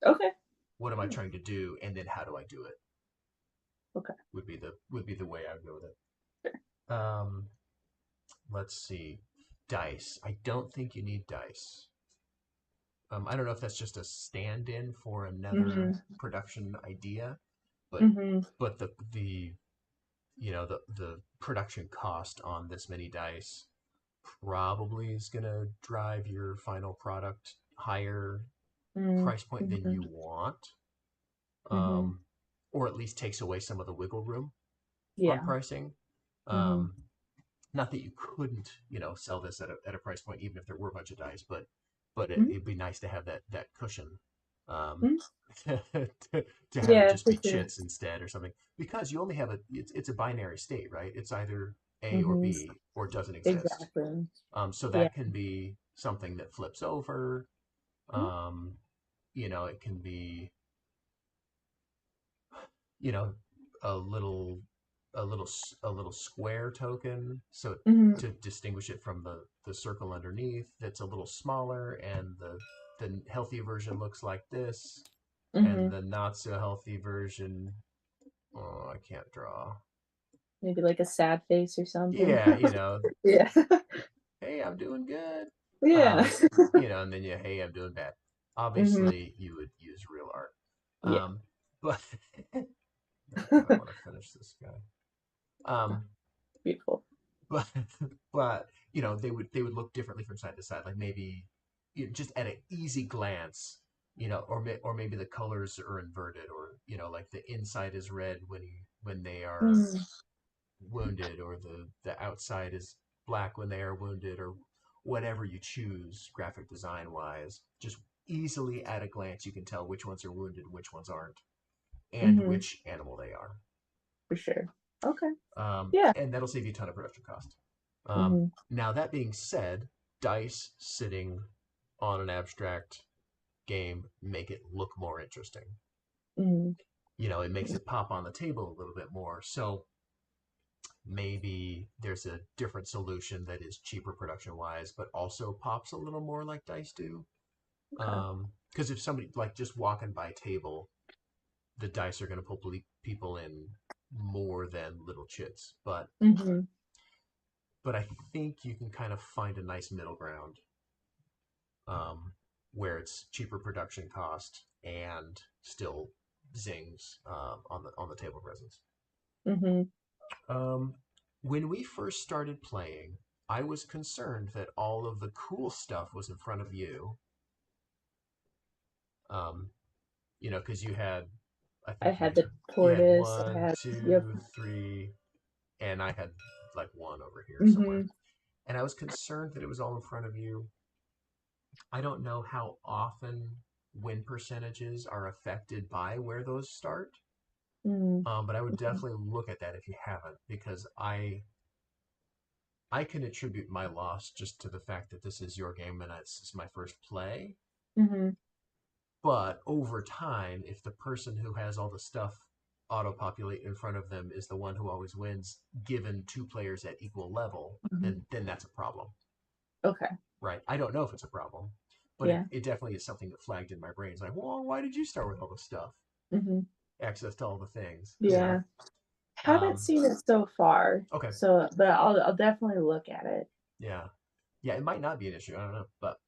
Okay. what am I trying to do, and then how do I do it? Okay. Would be the way I would go with it. Sure. Let's see. Dice. I don't think you need dice. I don't know if that's just a stand-in for another production idea, but but the the production cost on this many dice probably is gonna drive your final product higher price point than you want, or at least takes away some of the wiggle room on Yeah. pricing. Not that you couldn't, sell this at a price point even if there were a bunch of dice, but it'd be nice to have that cushion, to, to have it Yeah, just for be sure. chits instead or something, because you only have it's a binary state, right? It's either A or B, or it doesn't exist. Exactly. So Yeah. that can be something that flips over. It can be, you know, a little a little square token, so to distinguish it from the circle underneath that's a little smaller, and the healthy version looks like this, and the not so healthy version, oh, I can't draw. Maybe like a sad face or something. Yeah, Yeah. hey, I'm doing good. Yeah. And then hey, I'm doing bad. Obviously, you would use real art. Yeah. But I want to finish this guy. Beautiful. But they would look differently from side to side. Like maybe just at an easy glance, or maybe the colors are inverted, or like the inside is red when they are wounded, or the outside is black when they are wounded, or whatever you choose graphic design wise. Just easily at a glance you can tell which ones are wounded and which ones aren't, and which animal they are. For sure. Okay. Yeah. And that'll save you a ton of production cost. Now, that being said, dice sitting on an abstract game make it look more interesting. It makes it pop on the table a little bit more. So maybe there's a different solution that is cheaper production wise, but also pops a little more like dice do. Because if somebody, like, just walking by a table, the dice are going to pull people in more than little chits. But I think you can kind of find a nice middle ground, where it's cheaper production cost and still zings, on the table presence. When we first started playing, I was concerned that all of the cool stuff was in front of you. Because you had, I I think had the you had tortoise. I 1, had 2, 3, and I had like 1 over here somewhere. And I was concerned that it was all in front of you. I don't know how often win percentages are affected by where those start. But I would definitely look at that if you haven't, because I can attribute my loss just to the fact that this is your game and it's my first play. But over time, if the person who has all the stuff auto-populate in front of them is the one who always wins, given 2 players at equal level, then that's a problem. Okay. Right? I don't know if it's a problem, but it definitely is something that flagged in my brain. It's like, well, why did you start with all this stuff? Access to all the things. Yeah. Haven't seen it so far. Okay. So, but I'll definitely look at it. Yeah. Yeah, it might not be an issue. I don't know, but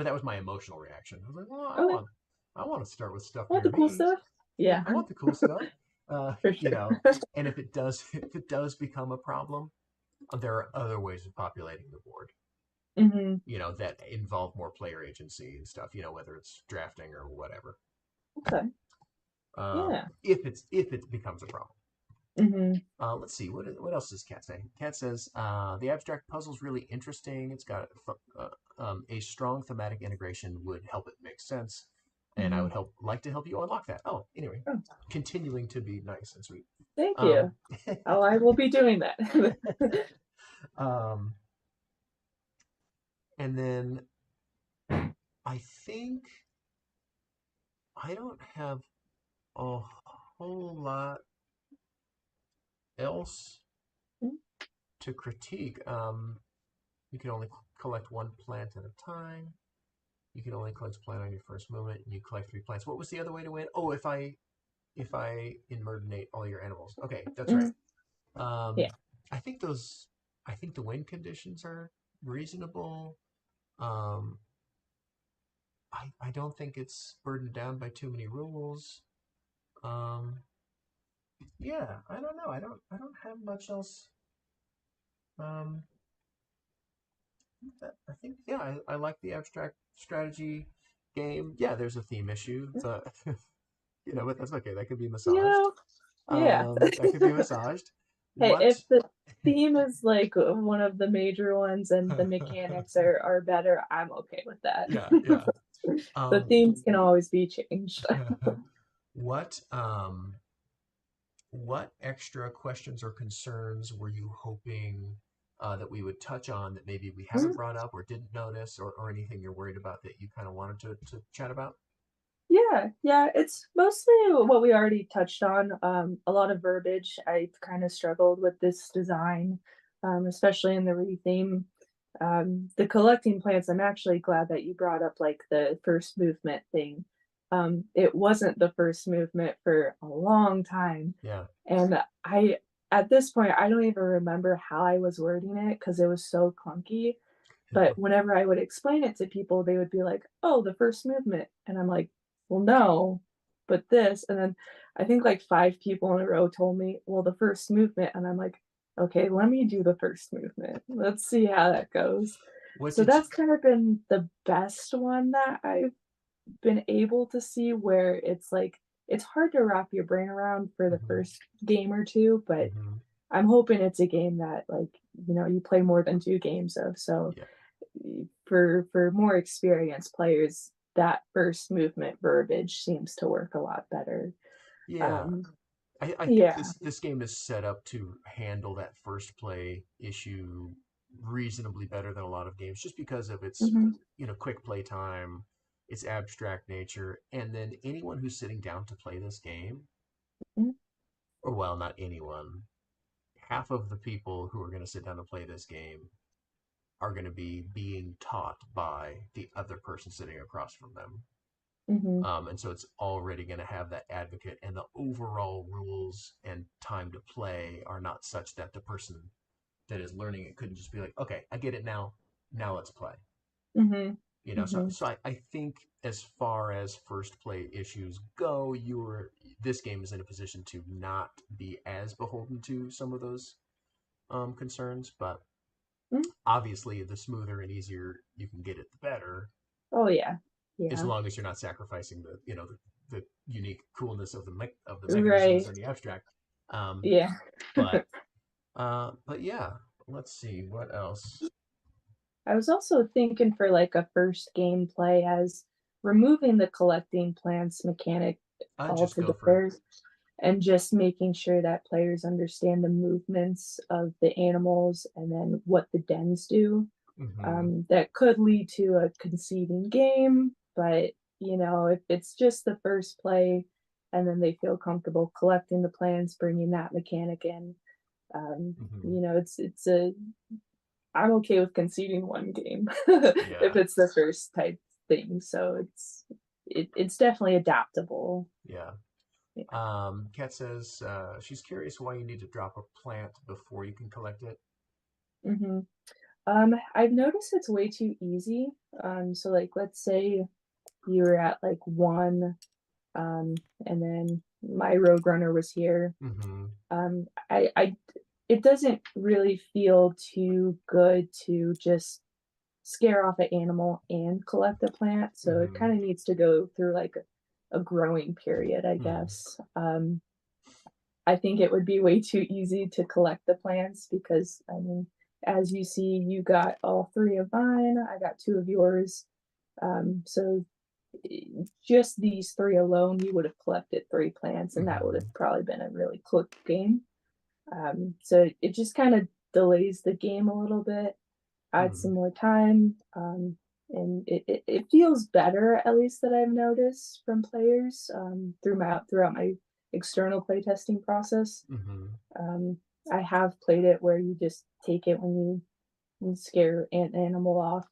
that was my emotional reaction. I was like, well, I want to start with stuff near the cool me. stuff. Yeah. I want the cool stuff. For sure. And if it does become a problem, there are other ways of populating the board. That involve more player agency and stuff. Whether it's drafting or whatever. Okay. Yeah. If it becomes a problem. Let's see, what else does Kat say? Kat says, the abstract puzzle's really interesting. It's got a strong thematic integration would help it make sense, and I would like to help you unlock that. Oh, anyway, continuing to be nice and sweet. Thank you. I will be doing that. And then I think I don't have a whole lot else to critique. You can only collect 1 plant at a time. You can only collect a plant on your first movement, and you collect 3 plants. What was the other way to win? Oh, if I immersionate all your animals. Okay, that's right. Yeah. I think the win conditions are reasonable. Um, I don't think it's burdened down by too many rules. Um, yeah, I don't know. I don't have much else. Um, I think yeah, I like the abstract strategy game. Yeah, there's a theme issue, but but that's okay. That could be You massaged. know, yeah. That could be massaged. Hey, What? if the theme is like one of the major ones and the mechanics are better, I'm okay with that. Yeah, yeah. The Um, themes can always be changed. what what extra questions or concerns were you hoping that we would touch on that maybe we haven't brought up or didn't notice, or anything you're worried about that you kind of wanted to chat about? Yeah, it's mostly what we already touched on. A lot of verbiage. I've kind of struggled with this design, especially in the retheme. The collecting plants, I'm actually glad that you brought up like the first movement thing. It wasn't the first movement for a long time. Yeah. And at this point, I don't even remember how I was wording it because it was so clunky. But whenever I would explain it to people, they would be like, "Oh, the first movement." And I'm like, "Well, no, but this." And then I think like 5 people in a row told me, "Well, the first movement." And I'm like, "Okay, let me do the first movement. Let's see how that goes." What So did you? that's kind of been the best one that I've been able to see where it's like it's hard to wrap your brain around for the Mhm, first game or two, but mhm. I'm hoping it's a game that like, you play more than 2 games of. So Yeah, for more experienced players, that first movement verbiage seems to work a lot better. yeah. Um, I think yeah. this game is set up to handle that first play issue reasonably better than a lot of games, just because of its Hmm. quick play time, its abstract nature, and then anyone who's sitting down to play this game, or well, not anyone, half of the people who are going to sit down to play this game are going to be being taught by the other person sitting across from them. Hmm. And so it's already going to have that advocate, and the overall rules and time to play are not such that the person that is learning it couldn't just be like, okay, I get it now. Now let's play. Hmm. So Hmm. I think as far as first play issues go, this game is in a position to not be as beholden to some of those concerns, but obviously the smoother and easier you can get it, the better, Oh yeah. as Yeah. long as you're not sacrificing the unique coolness of the mechanisms Right. and the abstract. Um, Yeah. but but yeah, let's see what else. I was also thinking for like a first gameplay as removing the collecting plants mechanic Just go for it. altogether and just making sure that players understand the movements of the animals and then what the dens do. Hmm. That could lead to a conceding game, but if it's just the first play and then they feel comfortable collecting the plants, bringing that mechanic in, Hmm. it's a I'm okay with conceding one game if Yeah, it's the first type thing. So it's definitely adaptable. yeah. Yeah. Kat says she's curious why you need to drop a plant before you can collect it. Hmm. I've noticed it's way too easy. So like let's say you're at like one, and then my Roadrunner was here. Hmm. I it doesn't really feel too good to just scare off an animal and collect a plant. So it Hmm. kind of needs to go through like a growing period, I Hmm. guess. I think it would be way too easy to collect the plants because, I mean, as you see, you got all 3 of mine, I got 2 of yours. So just these 3 alone, you would have collected 3 plants, and that would Hmm. have probably been a really quick game. So it just kind of delays the game a little bit, adds Hmm. some more time, and it feels better, at least that I've noticed from players throughout my external playtesting process. Hmm. Um, I have played it where you just take it when you scare an animal off.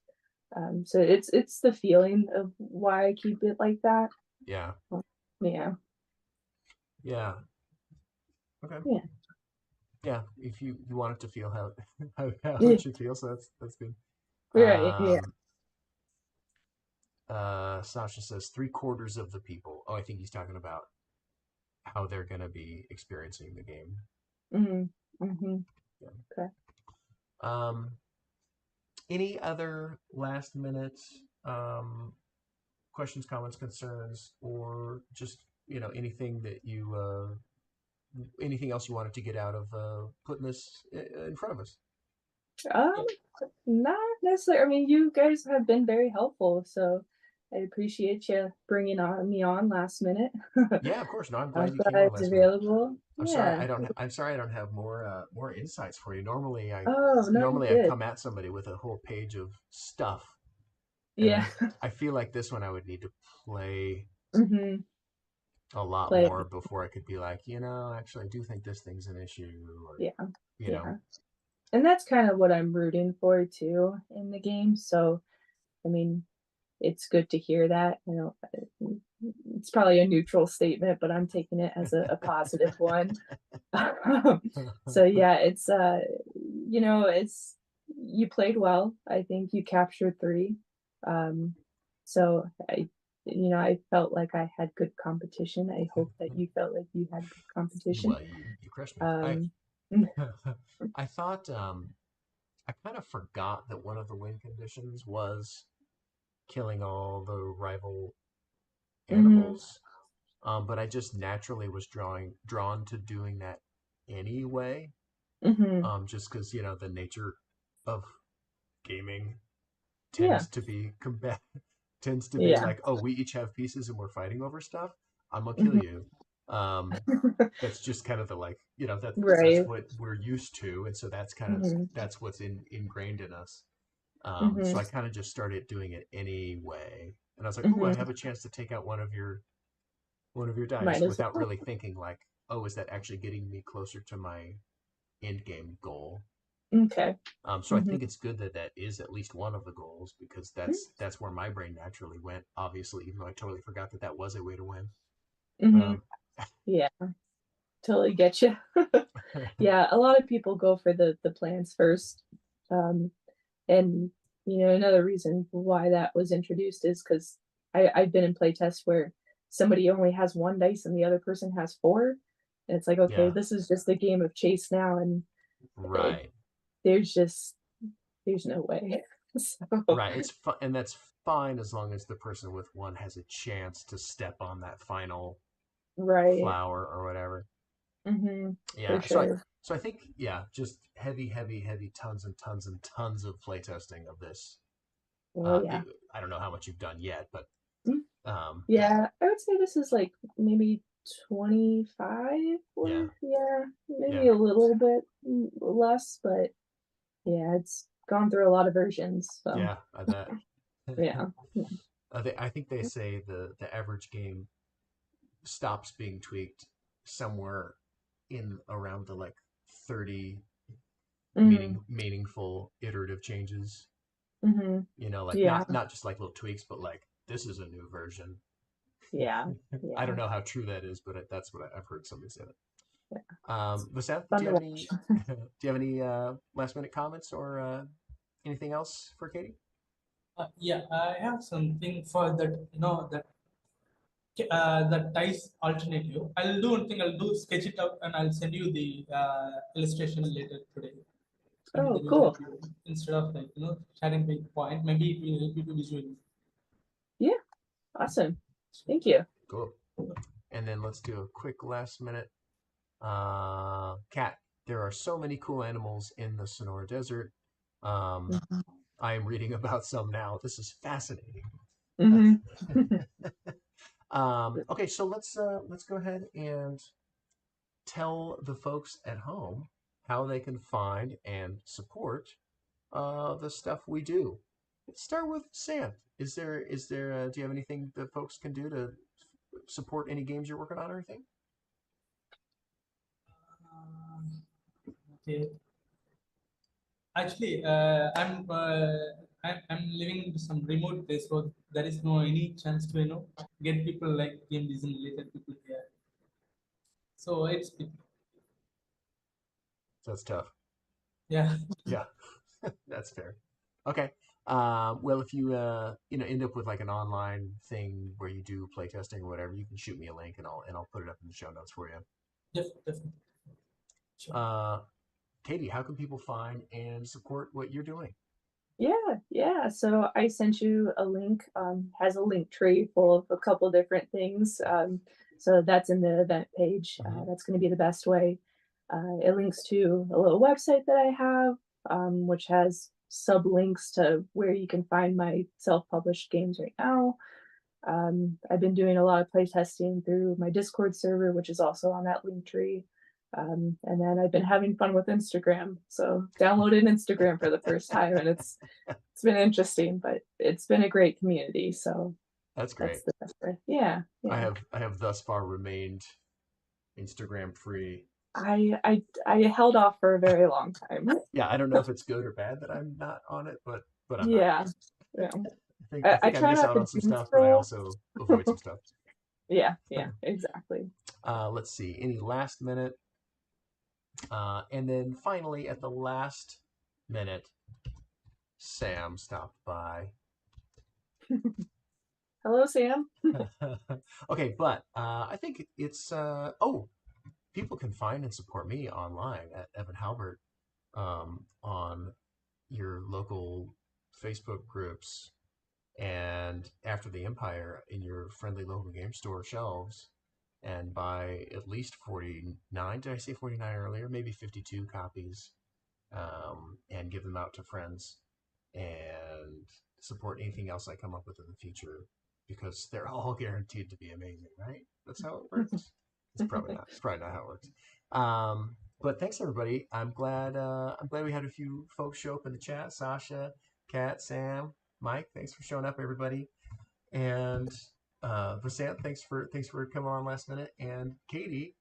So it's the feeling of why I keep it like that. Yeah. Yeah. Yeah. Okay. Yeah. Yeah. If you want it to feel how how Yeah. it should feel, so that's good. Right. Yeah. Sasha says 3/4 of the people. Oh, I think he's talking about how they're gonna be experiencing the game. Yeah. Okay. Any other last minute questions, comments, concerns, or just anything that you anything else you wanted to get out of putting this in front of us? Um, Not necessarily. I mean, you guys have been very helpful, so I appreciate you bringing me on last minute. Yeah, of course. No, I'm I'm glad you came glad on it's last minute. available. Yeah. I'm sorry I don't have more insights for you. Oh, no, you're Normally I good. come at somebody with a whole page of stuff, and Yeah. I feel like this one I would need to play hmm a lot Play. more before I could be like, actually I do think this thing's an issue, or Yeah. you know. Yeah. And that's kind of what I'm rooting for too in the game. So, I mean, it's good to hear that. It's probably a neutral statement, but I'm taking it as a positive one. So yeah, it's you played well. I think you captured three. Um, so I felt like I had good competition. I hope that you felt like you had good competition. Well, you crushed me. Um, I thought I kind of forgot that one of the win conditions was killing all the rival mhm, animals. But I just naturally was drawn to doing that anyway. mhm. Just because the nature of gaming Yeah, tends to be combat tends to be yeah. like, oh, we each have pieces and we're fighting over stuff. I'm gonna kill Mhm. you. That's just kind of the like, that's Right. what we're used to, and so Mhm, that's what's ingrained in us. So mhm, I kind of just started doing it anyway, and I was like, ooh, I mhm. have a chance to take out one of your Might dice as without well. really thinking like, oh, is that actually getting me closer to my end game goal? Okay. So I Mhm, think it's good that that is at least one of the goals, because mm, that's where my brain naturally went. Obviously, even though I totally forgot that that was a way to win. mhm. Um, Yeah, totally get you. Yeah, a lot of people go for the plans first. Um, and another reason why that was introduced is because I've been in playtests where somebody only has one dice and the other person has four. And it's like, okay, yeah, this is just a game of chase now, and it, right, there's just there's no way. So right. It's fun, and that's fine as long as the person with one has a chance to step on that final right. flower or whatever. For Yeah, sure. so I think just heavy tons and tons and tons of playtesting of this. Well, It, yeah. I don't know how much you've done yet, but Mm, um, yeah, I would say this is like maybe 25, yeah, or yeah, maybe yeah, a little bit less, but yeah, it's gone through a lot of versions. So yeah. I bet. yeah. I think they say the average game stops being tweaked somewhere in around the like 30 hmm meaningful iterative changes. hmm Like Yeah. not just like little tweaks, but like this is a new version. Yeah. I don't Yeah. know how true that is, but that's what I've heard somebody say that. Yeah. Vasanth, do Fun you to have any watch. do you have any last minute comments or anything else for Katie? Yeah, I have something for that. The dice alternative. I'll do one thing. I'll do sketch it out and I'll send you the illustration later today. Send you the Oh, visual cool. view instead of like sharing the point. Maybe it will help you to visually. Yeah. Awesome. Thank you. Cool. And then let's do a quick last minute. Cat. There are so many cool animals in the Sonoran Desert. Um, I am reading about some now. This is fascinating. hmm Okay, so let's go ahead and tell the folks at home how they can find and support the stuff we do. Let's start with Sam. Do you have anything that folks can do to support any games you're working on or anything? Okay. Actually, I'm living in some remote place, so there is no any chance to get people like game design related people here. So it's So it's tough. yeah. Yeah, that's fair. Okay. Well, if you end up with like an online thing where you do playtesting or whatever, you can shoot me a link and I'll put it up in the show notes for you. Definitely. Sure. Katie, how can people find and support what you're doing? Yeah. So I sent you a link, has a link tree full of a couple different things. So that's in the event page. That's going to be the best way. It links to a little website that I have, which has sublinks to where you can find my self-published games right now. I've been doing a lot of playtesting through my Discord server, which is also on that link tree. And then I've been having fun with Instagram. So downloaded Instagram for the first time, and it's been interesting, but it's been a great community. So That's great. that's the best way. Yeah. I have thus far remained Instagram free. I held off for a very long time. Yeah, I don't know if it's good or bad that I'm not on it, but I'm not. Yeah. I I think I try miss not out to on some doom stuff, but I scroll. also avoid some stuff. Yeah, exactly. Let's see. Any last minute? And then finally, at the last minute, Sam stopped by. Hello, Sam. Okay, but I think it's people can find and support me online at Evan Halbert on your local Facebook groups and After the Empire in your friendly local game store shelves, and buy at least 49. Did I say 49 earlier? Maybe 52 copies, and give them out to friends and support anything else I come up with in the future because they're all guaranteed to be amazing, right? That's how it works. It's probably not. It's probably not how it works. But thanks everybody. I'm glad we had a few folks show up in the chat. Sasha, Kat, Sam, Mike. Thanks for showing up, everybody. And Vasanth, thanks for coming on last minute. And Katie,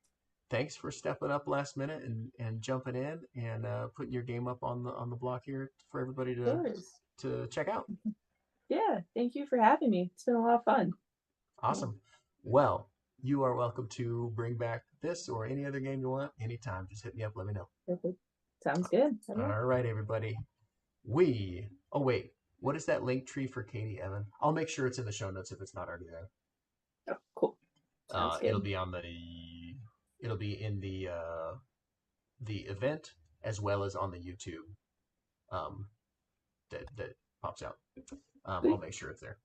thanks for stepping up last minute and jumping in and putting your game up on the block here for everybody to check out. Yeah, thank you for having me. It's been a lot of fun. Awesome. Well, you are welcome to bring back this or any other game you want anytime. Just hit me up. Let me know. Perfect. Sounds good. All right, everybody. Oh, wait. What is that link tree for Katie, Evan? I'll make sure it's in the show notes if it's not already there. Oh, cool. Sounds good. It'll be in the event as well as on the YouTube that pops out. I'll make sure it's there.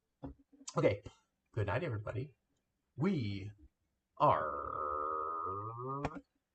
Okay. Good night, everybody. We are